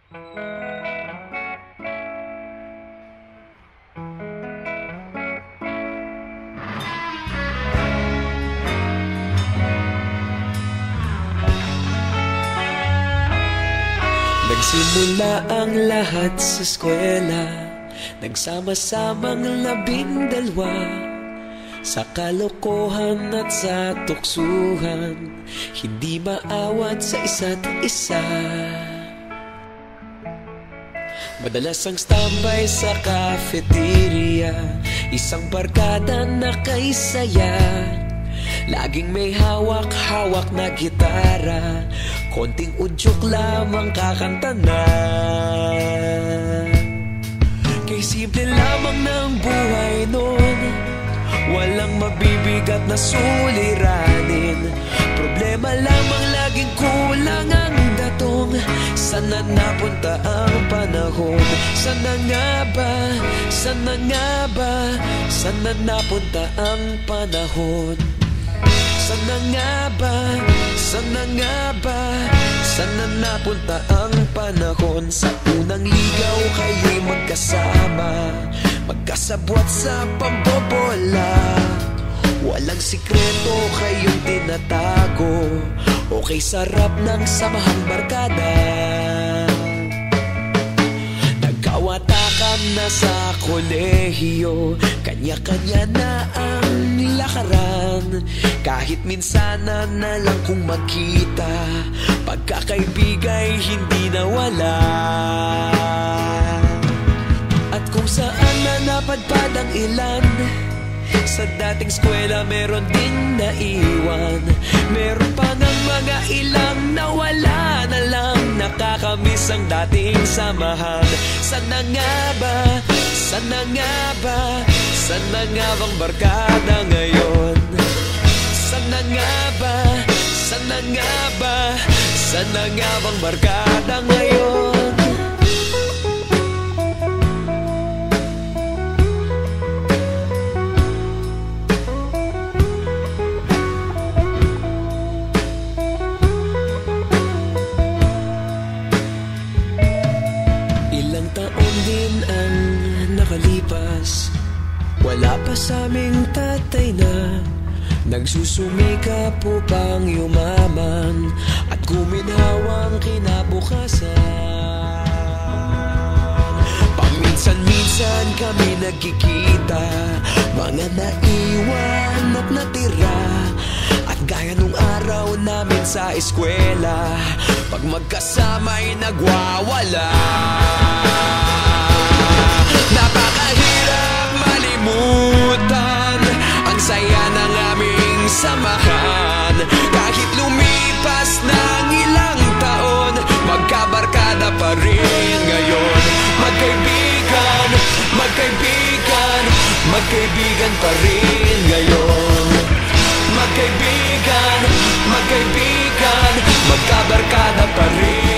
Nagsimula ang lahat sa eskwela, nagsama-samang 12 sa kalokohan at sa tuksuhan, hindi maawat sa isa't isa. Madalas ang standby sa cafeteria, isang barkada na kay saya. Laging may hawak-hawak na gitara, konting udyok lamang kakanta na. Kay simple lamang ng buhay nun, walang mabibigat na suliranin. Problema lamang laging kulang ang datong. Sana napunta ang panahon? Sana nga ba? Sana nga ba? Sana napunta ang panahon? Sana nga ba? Sana nga ba? Sana napunta ang panahon? Sa unang ligaw kayo'y magkasama, magkasabwat sa pambobola. Walang sikreto kayong tinatago, okay sarap ng samahang barkada. Nagkawatakan na sa kolehiyo, kanya-kanya na ang lakaran. Kahit minsan na lang kung magkita, pagkakaibigay hindi nawala. At kung saan na napadpad ang ilan, sa dating eskwela meron din naiwan. Meron pa ng mga ilang nawala na lang, nakakamiss ang dating samahan. Sana nga ba? Sana nga ba? Sana nga bang barkada ngayon? Sana nga ba? Sana nga ba? Sana nga bang barkada ngayon? Ilang taon din ang nakalipas, wala pa sa aming tatay na nagsusumikap upang yumaman at guminhawang kinabukasan. Paminsan-minsan kami nagkikita, mga naiwan at natira. At gaya nung araw namin sa eskwela, pag magkasama'y nagwawala. Napakahirap malimutan ang saya ng aming samahan. Kahit lumipas ng ilang taon, magkabarkada pa rin ngayon. Magkaibigan, magkaibigan, magkaibigan pa rin ngayon. Magkaibigan, magkaibigan, magkabarkada pa rin.